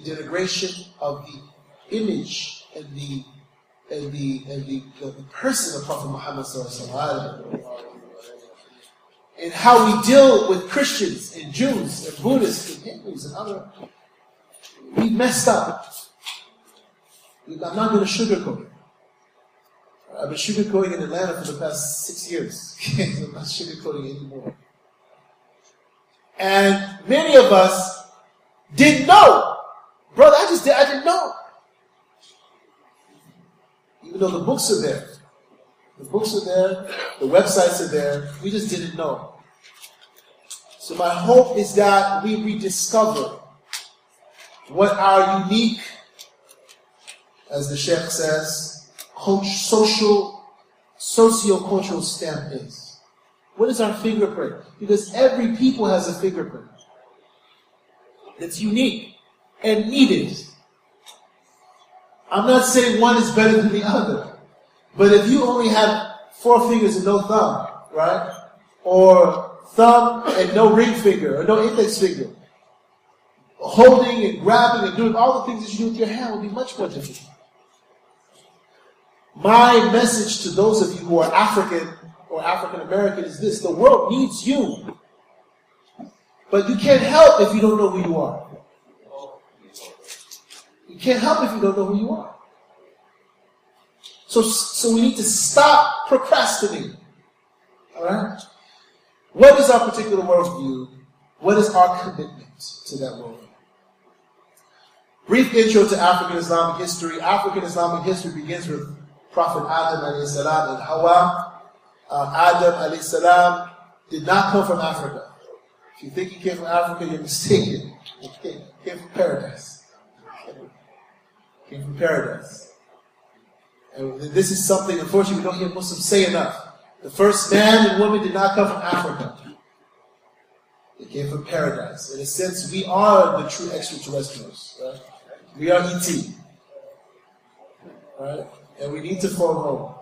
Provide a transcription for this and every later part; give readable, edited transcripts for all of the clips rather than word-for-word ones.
denigration of the image and the person of Prophet Muhammad sallallahu alaihi wasallam, and how we deal with Christians and Jews and Buddhists and Hindus and other. We messed up. I'm not going to sugarcoat it. I've been sugarcoating in Atlanta for the past 6 years. I'm not sugarcoating anymore. And many of us didn't know. Brother, I didn't know. Even though the books are there. The books are there. The websites are there. We just didn't know. So my hope is that we rediscover what our unique, as the Sheikh says, socio-cultural stamp is. What is our fingerprint? Because every people has a fingerprint that's unique and needed. I'm not saying one is better than the other. But if you only have 4 fingers and no thumb, right? Or thumb and no ring finger, or no index finger, holding and grabbing and doing all the things that you do with your hand will be much more difficult. My message to those of you who are African or African American is this: the world needs you. But you can't help if you don't know who you are. You can't help if you don't know who you are. So we need to stop procrastinating. Alright? What is our particular worldview? What is our commitment to that worldview? Brief intro to African-Islamic history. African-Islamic history begins with Prophet Adam alayhi salam and Hawa. Adam alayhi salam did not come from Africa. If you think he came from Africa, you're mistaken. He came from paradise. Came from paradise. And this is something, unfortunately, we don't hear Muslims say enough. The first man and woman did not come from Africa. They came from paradise. In a sense, we are the true extraterrestrials. Right? We are E.T. Right? And we need to phone home.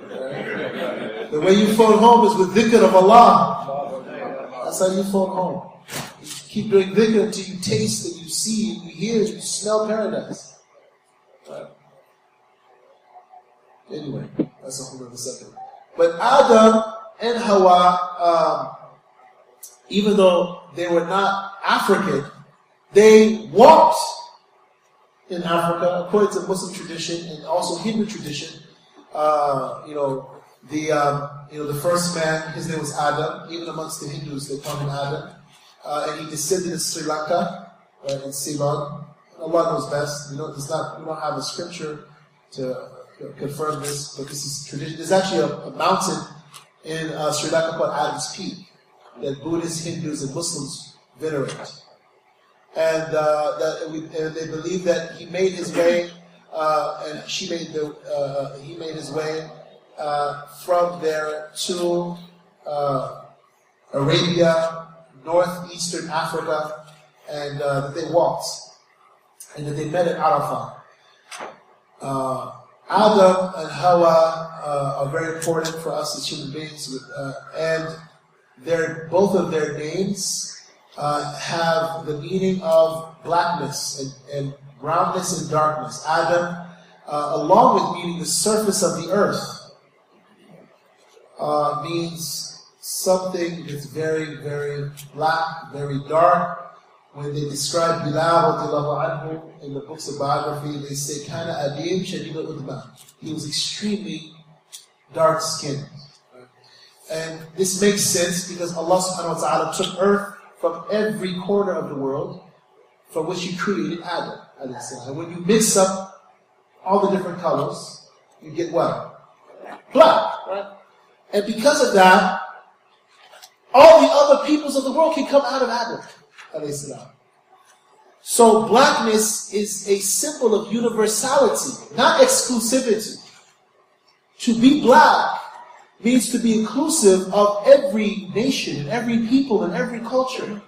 Right? The way you phone home is with dhikr of Allah. That's how you phone home. You keep doing dhikr until you taste and you see and you hear and you smell paradise. Right? Anyway, that's a whole other subject. But Adam and Hawa, even though they were not African, they walked in Africa according to Muslim tradition and also Hindu tradition. The first man, his name was Adam. Even amongst the Hindus, they call him Adam, and he descended in Sri Lanka, in Ceylon. Allah knows best. We don't have a scripture to confirm this, but this is tradition. There's actually a mountain in Sri Lanka called Adam's Peak that Buddhists, Hindus, and Muslims venerate, and they believe that he made his way, and he made his way from there to Arabia, northeastern Africa, and that they walked, and that they met at Arafah. Adam and Hawa are very important for us as human beings, and both of their names have the meaning of blackness and brownness and darkness. Adam, along with meaning the surface of the earth, means something that's very, very black, very dark. When they describe Bilal anhu in the books of biography, they say, Kana adim shadid al-udman. He was extremely dark-skinned. And this makes sense because Allah subhanahu wa ta'ala took earth from every corner of the world from which He created Adam. And when you mix up all the different colors, you get what? Black. Right? And because of that, all the other peoples of the world can come out of Adam. So blackness is a symbol of universality, not exclusivity. To be black means to be inclusive of every nation and every people and every culture.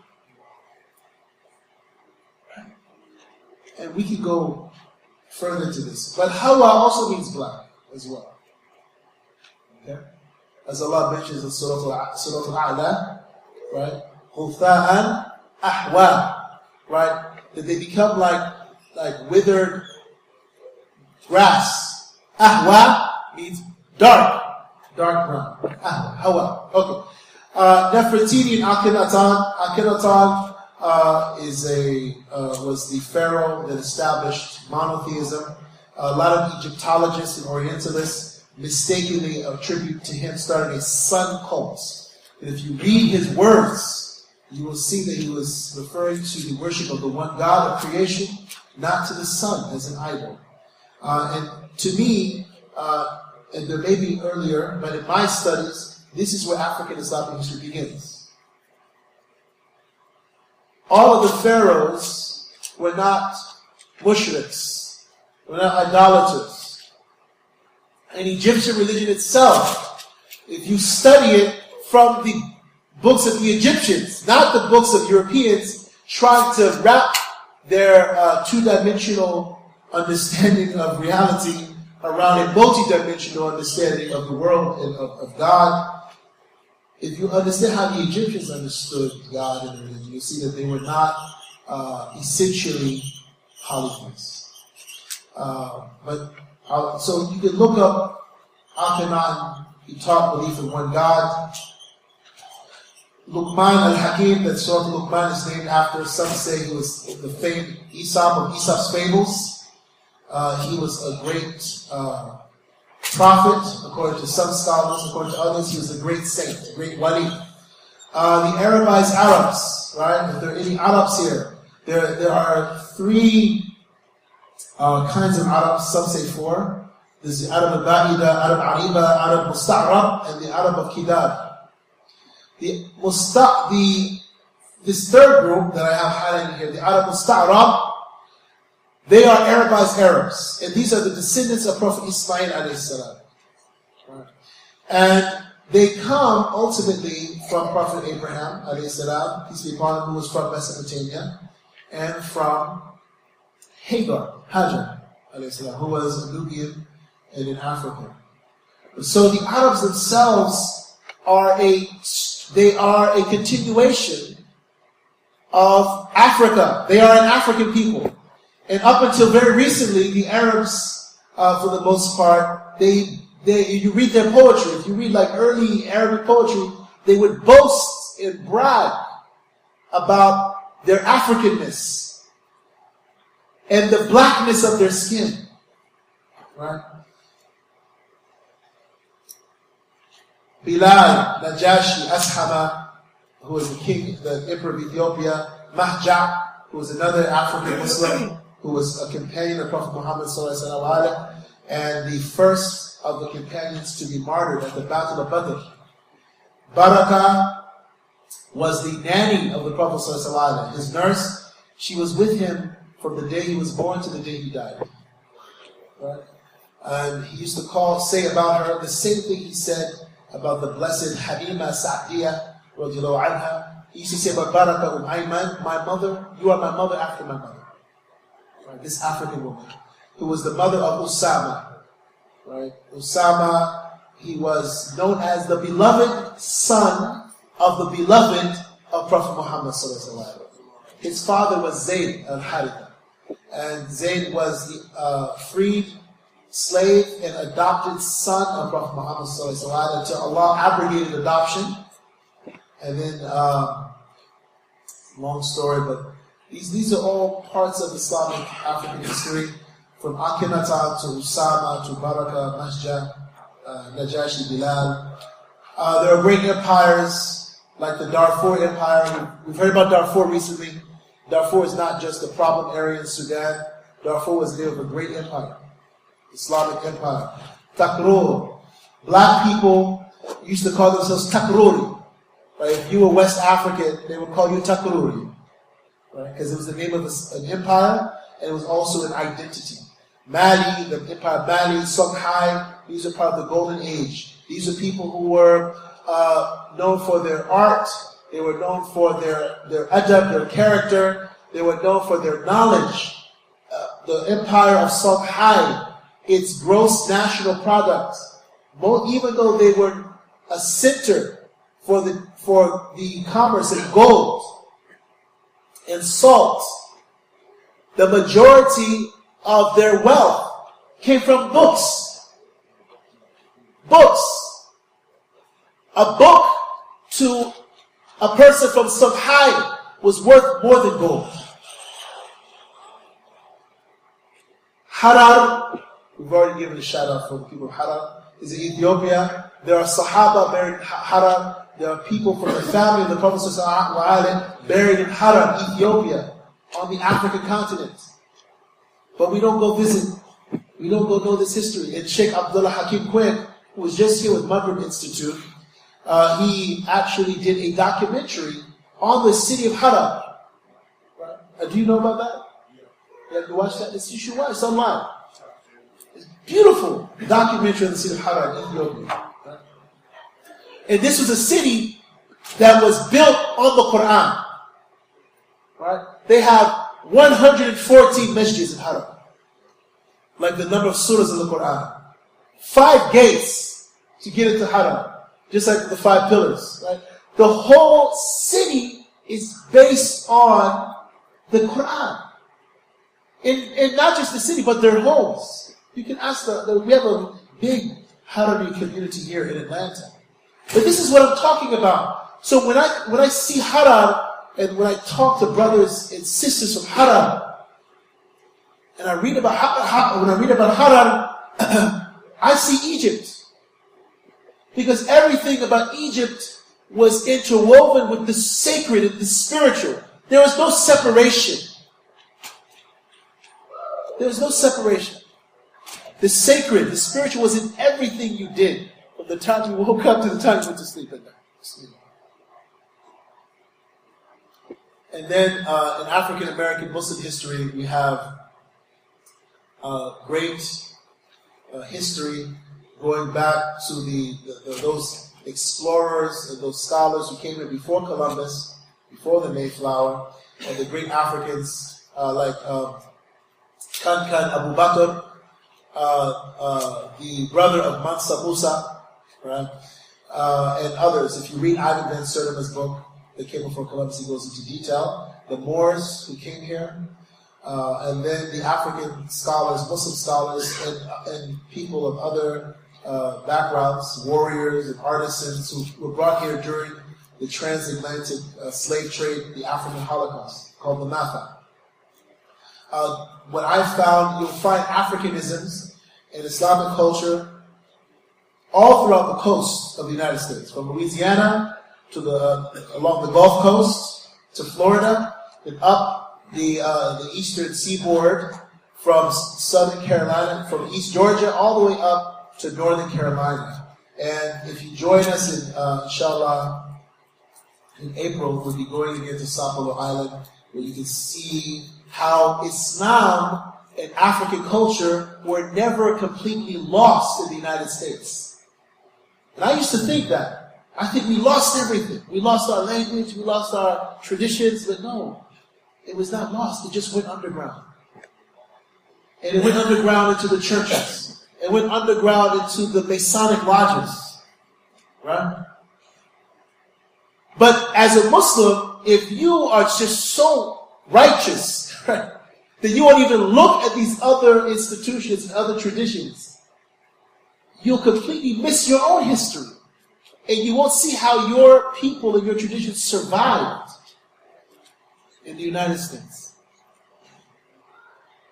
And we can go further to this. But Hawa also means black as well. Okay? As Allah mentions in Surah Al-A'la, right? Khufa'an ahwa, right? that they become like withered grass. Ahwa means dark brown. Ahwa, hawa. Okay. Nefertiti and Akhenaten. Akhenaten was the pharaoh that established monotheism. A lot of Egyptologists and Orientalists mistakenly attribute to him starting a sun cult. And if you read his words, you will see that he was referring to the worship of the one God of creation, not to the sun as an idol. And to me, and there may be earlier, but in my studies, this is where African-Islamic history begins. All of the pharaohs were not mushriks, were not idolaters. And Egyptian religion itself, if you study it from the books of the Egyptians, not the books of Europeans, trying to wrap their two-dimensional understanding of reality around a multi-dimensional understanding of the world and of God. If you understand how the Egyptians understood God and religion, you see that they were not essentially polytheists. So you can look up Akhenaten. He taught belief in one God. Luqman al-Hakim, that Surah Luqman is named after. Some say he was the famed Aesop of Aesop's fables. He was a great prophet, according to some scholars. According to others, he was a great saint, a great wali. The Arabized Arabs, right? If there are any Arabs here, there are three kinds of Arabs. Some say four. There's the Arab al-Ba'ida, Arab Ariba, Arab Musta'rab, and the Arab of Kidab. This third group that I have highlighted here, the Arab Musta'rab, they are Arabized Arabs. And these are the descendants of Prophet Ismail alayhi salam. Right. And they come ultimately from Prophet Abraham alayhi salam, peace be upon him, who was from Mesopotamia, and from Hagar alayhi salam, who was a Nubian and in Africa. So the Arabs themselves are a continuation of Africa. They are an African people. And up until very recently, the Arabs, for the most part, you read their poetry. If you read like early Arabic poetry, they would boast and brag about their Africanness and the blackness of their skin. Right? Bilal, Najashi, Ashama, who was the king, the emperor of Ethiopia, Mahja, who was another African Muslim, who was a companion of Prophet Muhammad ﷺ, and the first of the companions to be martyred at the Battle of Badr. Baraka was the nanny of the Prophet ﷺ, his nurse. She was with him from the day he was born to the day he died. Right? And he used to say about her the same thing he said about the blessed Halima Sa'diyah radiallahu anha. He used to say about Baraka Ayman, my mother, you are my mother after my mother. Right? This African woman, who was the mother of Usama. Right? Usama, he was known as the beloved son of the beloved of Prophet Muhammad ﷺ. His father was Zayd al-Haritha. And Zayd was the freed slave and adopted son of Prophet Muhammad ﷺ until Allah abrogated adoption. And then, long story, but these are all parts of Islamic African history, from Akhenaten to Usama to Baraka, Mahja, Najashi, Bilal. There are great empires like the Darfur Empire. We've heard about Darfur recently. Darfur is not just a problem area in Sudan. Darfur was the name of a great empire, Islamic empire. Takrur. Black people used to call themselves Takruri. Right? If you were West African, they would call you Takruri. Right? Because it was the name of an empire, and it was also an identity. Mali, the empire of Mali, Songhai, these are part of the Golden Age. These are people who were known for their art. They were known for their adab, their character. They were known for their knowledge. The empire of Songhai, its gross national product, even though they were a center for the commerce in gold and salt the majority of their wealth came from books. Books. A book to a person from some height was worth more than gold. Harar, we've already given a shout out for the people of Harar, is in Ethiopia. There are Sahaba buried in Harar. There are people from the family of the Prophet ﷺ buried in Harar, Ethiopia, on the African continent. But we don't go visit. We don't go know this history. And Sheikh Abdullah Hakim Quick, who was just here with Maghrib Institute, he actually did a documentary on the city of Harar. Right? Do you know about that? You have to watch that? You should watch. It's online. It's beautiful documentary on the city of Harar in Ethiopia. Right? And this was a city that was built on the Quran. Right? They have 114 masjids in Harar. Like the number of surahs in the Quran. 5 gates to get into Harar. Just like the 5 pillars. Right? The whole city is based on the Quran. And not just the city, but their homes. You can ask we have a big Harari community here in Atlanta. But this is what I'm talking about. So when I see Harar, and when I talk to brothers and sisters from Harar, and I read about Harar, I see Egypt. Because everything about Egypt was interwoven with the sacred and the spiritual. There was no separation. There was no separation. The sacred, the spiritual was in everything you did. From the time you woke up to the time you went to sleep at night. And then in African-American Muslim history, we have great history going back to those explorers and those scholars who came here before Columbus, before the Mayflower, and the great Africans like Kankan Abu Bakr, the brother of Mansa Musa, right? And others. If you read Ivan Van Sertima's book, that came before Columbus, he goes into detail. The Moors who came here, and then the African scholars, Muslim scholars, and people of other backgrounds, warriors and artisans who were brought here during the transatlantic slave trade, the African Holocaust, called the Matha. What I found, you'll find Africanisms in Islamic culture all throughout the coast of the United States, from Louisiana to along the Gulf Coast to Florida, and up the eastern seaboard from Southern Carolina, from East Georgia, all the way up to Northern Carolina. And if you join us in, inshallah, in April, we'll be going again to Sapelo Island, where you can see how Islam and African culture were never completely lost in the United States. And I used to think that. I think we lost everything. We lost our language, we lost our traditions, but no, it was not lost. It just went underground. And it went underground into the churches. It went underground into the Masonic lodges. Right? But as a Muslim, if you are just so righteous, right, that you won't even look at these other institutions and other traditions, you'll completely miss your own history. And you won't see how your people and your traditions survived in the United States.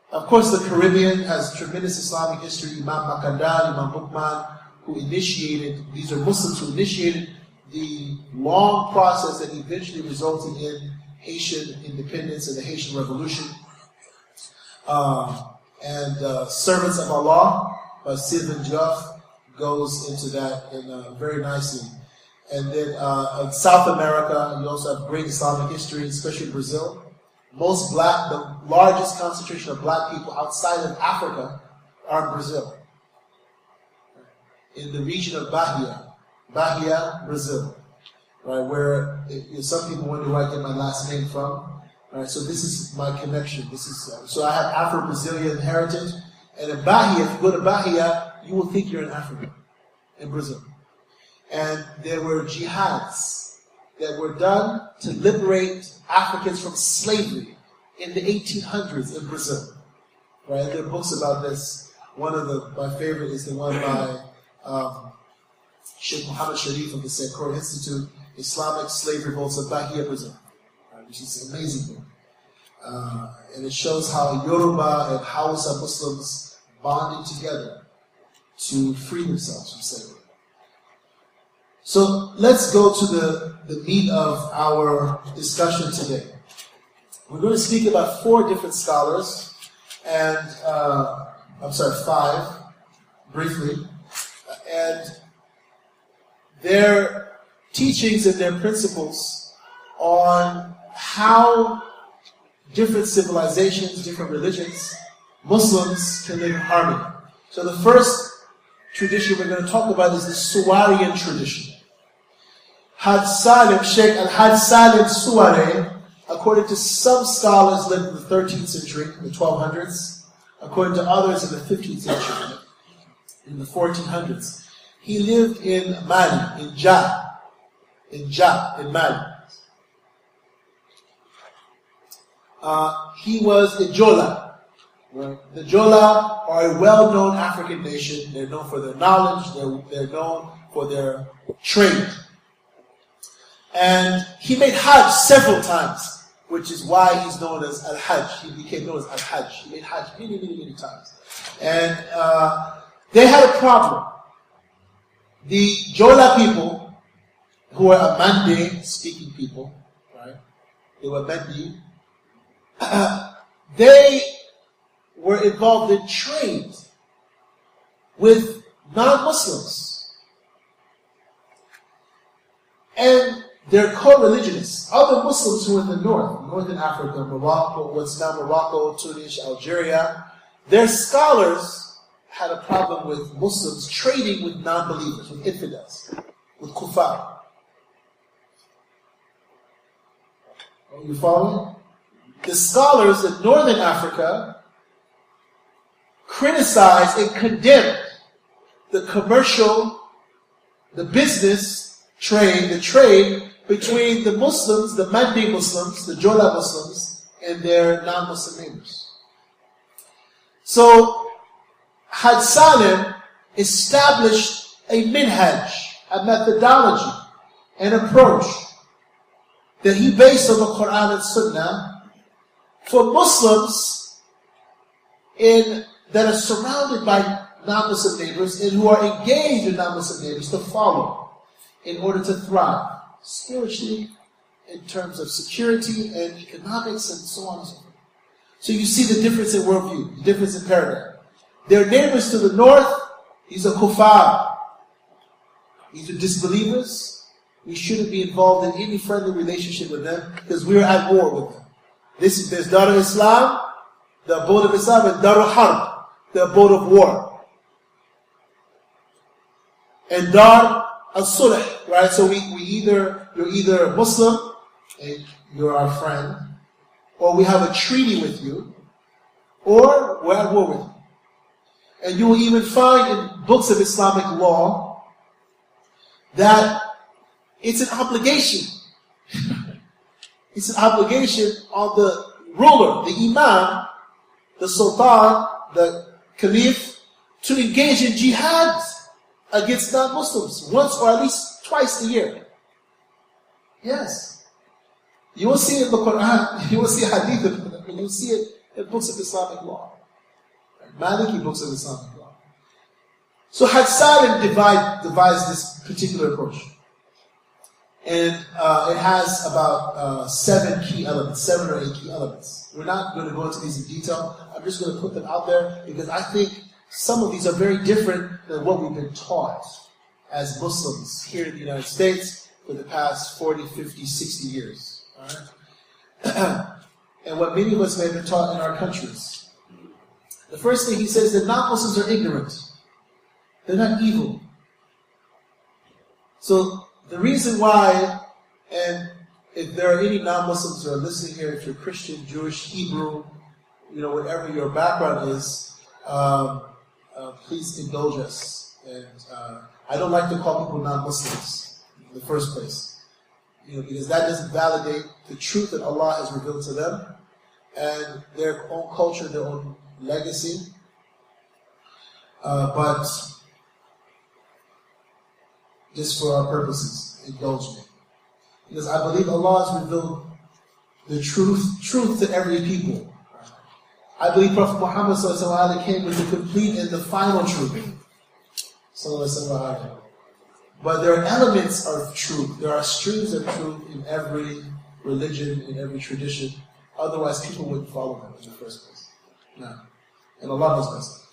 Of course, the Caribbean has tremendous Islamic history. Imam Makandal, Imam Bukman, who initiated, these are Muslims who initiated the long process that eventually resulted in Haitian independence and the Haitian Revolution. Servants of Allah by Sylvain Diouf goes into that very nicely. And then in South America, you also have great Islamic history, especially Brazil. The largest concentration of black people outside of Africa are in Brazil. In the region of Bahia, Brazil. Right, where some people wonder where I get my last name from. All right, so this is my connection. So I have Afro-Brazilian heritage. And in Bahia, if you go to Bahia, you will think you're in Africa, in Brazil. And there were jihads that were done to liberate Africans from slavery in the 1800s in Brazil. Right? There are books about this. One of my favorite is the one by Sheikh Muhammad Sharif of the Sankore Institute, Islamic Slave Revolts of Bahia, Brazil, right, which is an amazing book. And it shows how Yoruba and Hausa Muslims bonded together to free themselves from slavery. So let's go to the meat of our discussion today. We're going to speak about 4 different scholars, and 5, briefly, and their teachings and their principles on how different civilizations, different religions, Muslims can live in harmony. So the first tradition we're going to talk about is the Suwarian tradition. Haj Salim, Sheikh Al-Haj Salim Suwari, according to some scholars, lived in the 13th century, in the 1200s. According to others, in the 15th century, in the 1400s. He lived in Mali, in Mali. He was a Jola. Right? The Jola are a well-known African nation. They're known for their knowledge. They're known for their trade. And he made Hajj several times, which is why he's known as Al-Hajj. He became known as Al-Hajj. He made Hajj many, many, many times. And they had a problem. The Jola people, who are Amande-speaking people, right? They were Mandi. They were involved in trade with non-Muslims. And they're co-religionists. Other Muslims who are in the northern Africa, Morocco, what's now Morocco, Tunis, Algeria, their scholars had a problem with Muslims trading with non-believers, with infidels, with kuffar. Are you following? The scholars in northern Africa criticized and condemned the commercial, the business trade, the trade between the Muslims, the Mandi Muslims, the Jola Muslims, and their non-Muslim neighbors. So, Haj Salim established a minhaj, a methodology, an approach that he based on the Quran and Sunnah for Muslims that are surrounded by non-Muslim neighbors and who are engaged in non-Muslim neighbors to follow in order to thrive spiritually, in terms of security and economics and so on and so forth. So you see the difference in worldview, the difference in paradigm. Their neighbors to the north, these are kuffar. These are disbelievers. We shouldn't be involved in any friendly relationship with them because we're at war with them. There's Darul Islam, the abode of Islam, and Darul Harb, the abode of war. And Dar al-Sulh, right? So you're either Muslim, and you're our friend, or we have a treaty with you, or we're at war with you. And you will even find in books of Islamic law that it's an obligation. It's an obligation on the ruler, the imam, the sultan, the caliph, to engage in jihad against non-Muslims once or at least twice a year. Yes. You will see it in the Quran, you will see hadith of it, you will see it in books of Islamic law. Maliki books of Islamic law. So Haj Salim devised this particular approach. And it has about 7 or 8 key elements. We're not going to go into these in detail. I'm just going to put them out there because I think some of these are very different than what we've been taught as Muslims here in the United States for the past 40, 50, 60 years. All right? And what many of us may have been taught in our countries. The first thing he says that non-Muslims are ignorant. They're not evil. So the reason why, and if there are any non-Muslims who are listening here, if you're Christian, Jewish, Hebrew, whatever your background is, please indulge us. And I don't like to call people non-Muslims in the first place, because that doesn't validate the truth that Allah has revealed to them. and their own culture, their own legacy. But just for our purposes, indulge me. Because I believe Allah has revealed the truth to every people. I believe Prophet Muhammad came with the complete and the final truth. But there are elements of truth. There are streams of truth in every religion, in every tradition. Otherwise, people wouldn't follow them in the first place. No. And Allah knows best.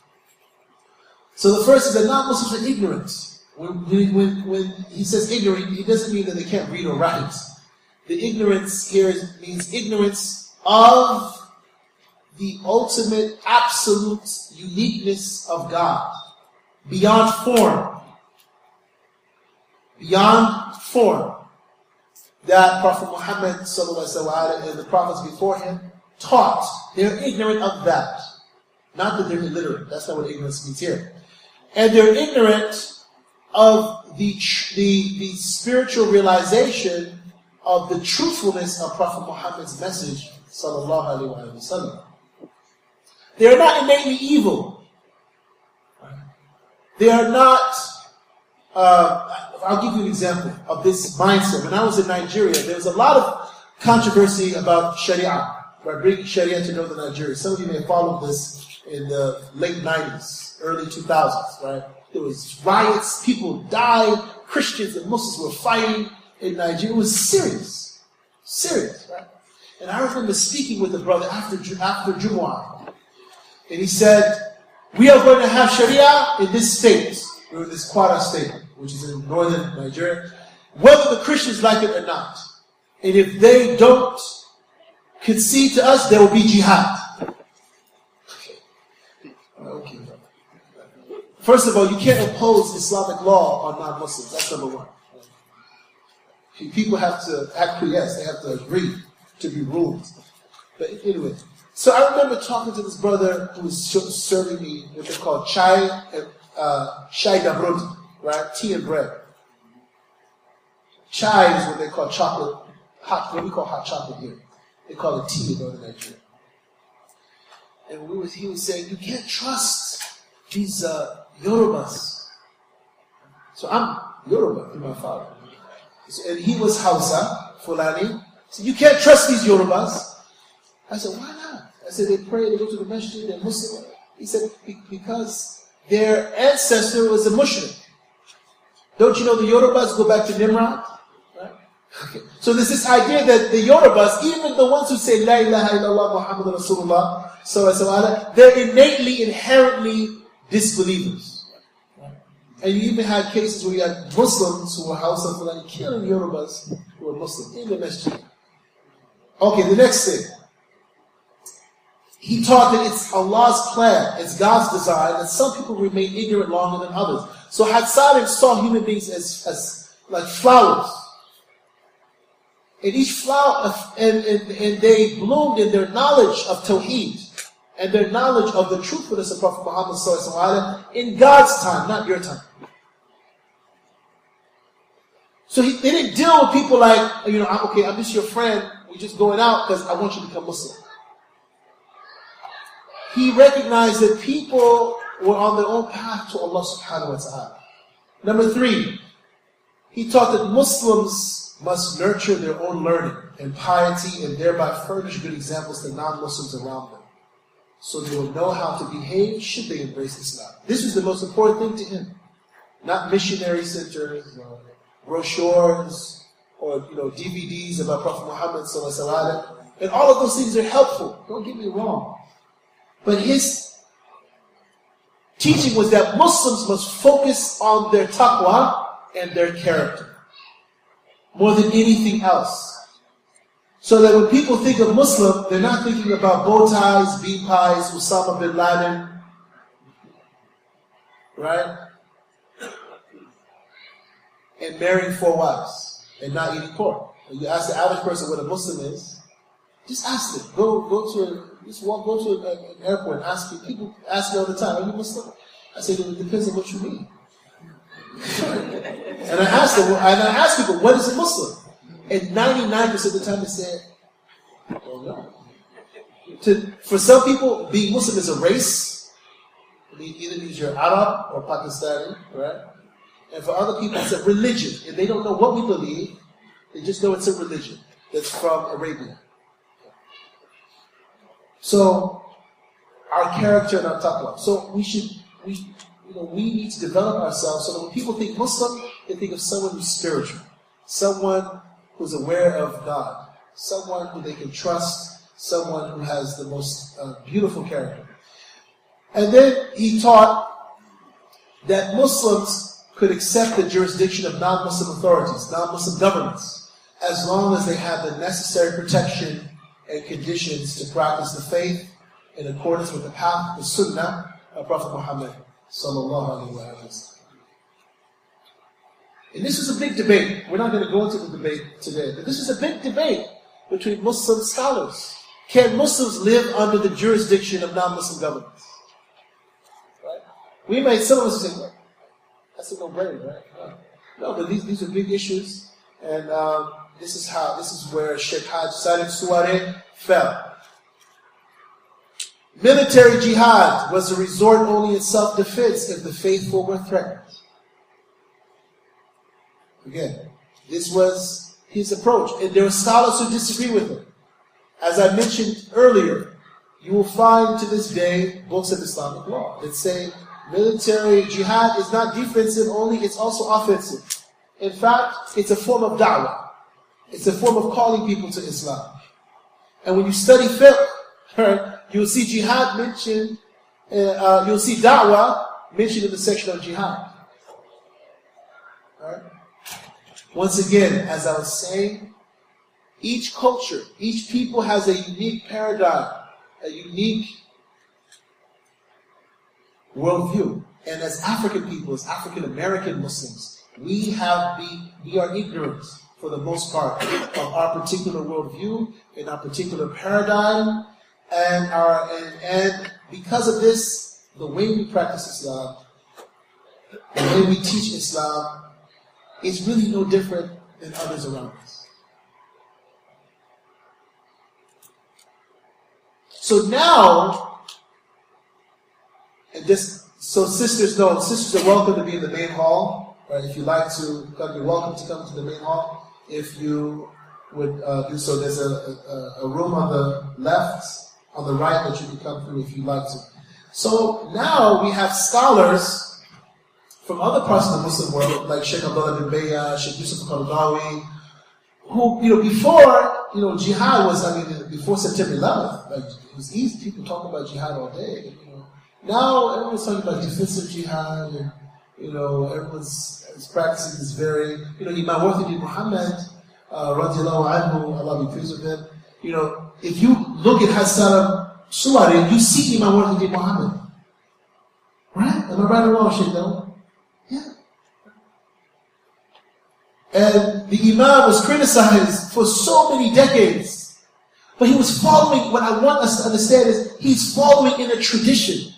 So the first is that non-Muslims are ignorant. When he says ignorant, he doesn't mean that they can't read or write. The ignorance here means ignorance of the ultimate, absolute uniqueness of God. Beyond form. Beyond form. That Prophet Muhammad and the prophets before him taught. They're ignorant of that. Not that they're illiterate. That's not what ignorance means here. And they're ignorant of the spiritual realization of the truthfulness of Prophet Muhammad's message, sallallahu alaihi wasallam. They are not innately evil. They are not. I'll give you an example of this mindset. When I was in Nigeria, there was a lot of controversy about Sharia, right? Bringing Sharia to northern Nigeria. Some of you may have followed this in the late 90s, early 2000s, right? There was riots, people died, Christians and Muslims were fighting in Nigeria. It was serious. Serious, right? And I remember speaking with a brother after Jumu'ah. And he said, we are going to have Sharia in this state, or in this Kwara state, which is in northern Nigeria, whether the Christians like it or not. And if they don't concede to us, there will be jihad. Okay. First of all, you can't impose Islamic law on non-Muslims. That's number one. People have to acquiesce. They have to agree to be ruled. But anyway, so I remember talking to this brother who was serving me what they call chai da roti, right? Tea and bread. Chai is what they call chocolate, what we call hot chocolate here. They call it tea in northern Nigeria. And he was saying, you can't trust these Yorubas. So I'm Yoruba, my father. And he was Hausa, Fulani. So you can't trust these Yorubas. I said, why not? I said, they pray, they go to the masjid, they're Muslim. He said, because their ancestor was a mushrik. Don't you know the Yorubas go back to Nimrod? Right? Okay. So there's this idea that the Yorubas, even the ones who say, La ilaha illallah Muhammad Rasulullah, they're innately, inherently disbelievers. Right? And you even had cases where you had Muslims who were Hausa Fulani killing Yorubas who were Muslim in the masjid. Okay, the next thing. He taught that it's Allah's plan, it's God's design, that some people remain ignorant longer than others. So Hassan saw human beings as like flowers. And each flower, and they bloomed in their knowledge of Tawheed, and their knowledge of the truthfulness of Prophet Muhammad ﷺ in God's time, not your time. So they didn't deal with people like, okay, I'm just your friend, we're just going out because I want you to become Muslim. He recognized that people were on their own path to Allah subhanahu wa ta'ala. Number 3, he taught that Muslims must nurture their own learning and piety and thereby furnish good examples to non-Muslims around them. So they will know how to behave should they embrace Islam. This was the most important thing to him. Not missionary centers, or brochures, or DVDs about Prophet Muhammad sallallahu alaihi wasallam. And all of those things are helpful. Don't get me wrong. But his teaching was that Muslims must focus on their taqwa and their character more than anything else. So that when people think of Muslim, they're not thinking about bow ties, bean pies, Osama bin Laden, right? And marrying 4 wives and not eating pork. When you ask the average person what a Muslim is, just ask them. Go to an airport and ask people. People ask me all the time, are you Muslim? I say, it depends on what you mean. And I ask people, what is a Muslim? And 99% of the time they say, oh no. For some people, being Muslim is a race. It either means you're Arab or Pakistani, right? And for other people, it's a religion. And they don't know what we believe. They just know it's a religion that's from Arabia. So, our character and our taqwa. So we need to develop ourselves so that when people think Muslim, they think of someone who's spiritual, someone who's aware of God, someone who they can trust, someone who has the most beautiful character. And then he taught that Muslims could accept the jurisdiction of non-Muslim authorities, non-Muslim governments, as long as they have the necessary protection and conditions to practice the faith in accordance with the path, the sunnah of Prophet Muhammad sallallahu alaihi wasallam. And this is a big debate. We're not going to go into the debate today, but this is a big debate between Muslim scholars. Can Muslims live under the jurisdiction of non-Muslim governments? Right? Some of us say, well, that's a no-brainer, right? No, but these are big issues, and this is where Sheikh Haj Salim Suare fell. Military jihad was a resort only in self-defense if the faithful were threatened. Again, this was his approach, and there are scholars who disagree with him. As I mentioned earlier, you will find to this day books of Islamic law that say military jihad is not defensive only, it's also offensive. In fact, it's a form of da'wah. It's a form of calling people to Islam. And when you study fiqh, right, you'll see jihad mentioned, you'll see da'wah mentioned in the section of jihad. Right? Once again, as I was saying, each culture, each people has a unique paradigm, a unique worldview. And as African people, as African American Muslims, we are ignorant for the most part of our particular worldview and our particular paradigm, and because of this, the way we practice Islam, the way we teach Islam, is really no different than others around us. So now, so sisters are welcome to be in the main hall. Right? If you'd like to come, you're welcome to come to the main hall. If you would do so, there's a room on the left, on the right that you can come through if you'd like to. So now we have scholars from other parts of the Muslim world, like Sheikh Abdullah bin Bayya, Sheikh Yusuf Qaradawi, who, before, jihad was, before September 11th, like, it was easy, people talk about jihad all day, Now, everyone's talking about defensive jihad, and, everyone's practicing this very, Imam Wathidi Muhammad, radiallahu anhu, Allah be pleased with him, if you look at Hassan Suwari, you see Imam Wathidi Muhammad. Right? Am I right or wrong, Sheikh Dawah? Yeah. And the Imam was criticized for so many decades. But he was following, what I want us to understand is, he's following in a tradition.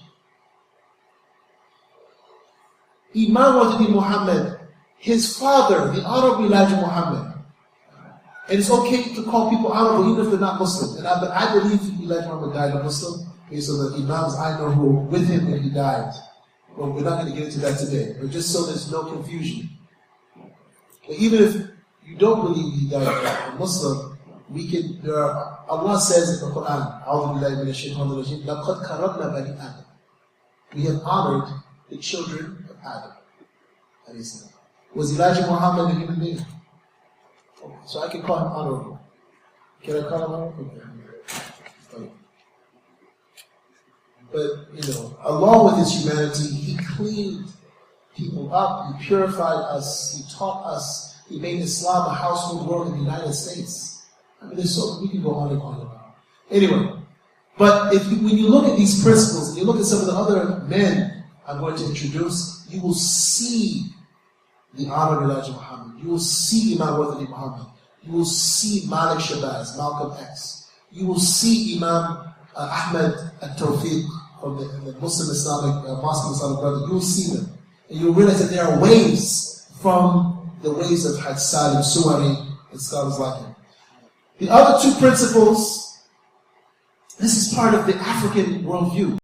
Imam Wathidi Muhammad, his father, the Honorable Elijah Muhammad. And it's okay to call people honorable even if they're not Muslim. And I believe Elijah Muhammad died a Muslim, based on the Imams I know who were with him when he died. Well, we're not going to get into that today, but just so there's no confusion. But even if you don't believe he died a Muslim, Allah says in the Quran, لَقَدْ كَرَمْنَا بَنِي آدَمَ. We have honored the children of Adam. Was Elijah Muhammad a human being? So I can call him honorable. Can I call him honorable? Okay. But, along with his humanity, he cleaned people up, he purified us, he taught us, he made Islam a household word in the United States. We can go on and on and on. Anyway, but when you look at these principles, and you look at some of the other men I'm going to introduce, you will see the honor of Elijah Muhammad. You will see Imam Wathidi Muhammad. You will see Malik Shabazz, Malcolm X. You will see Imam Ahmed al-Tawfiq from the Muslim Islamic, Muslim Islamic Brotherhood. You will see them. And you will realize that there are waves from the ways of Haj Salim Suwari and scholars like him. The other two principles This is part of the African worldview.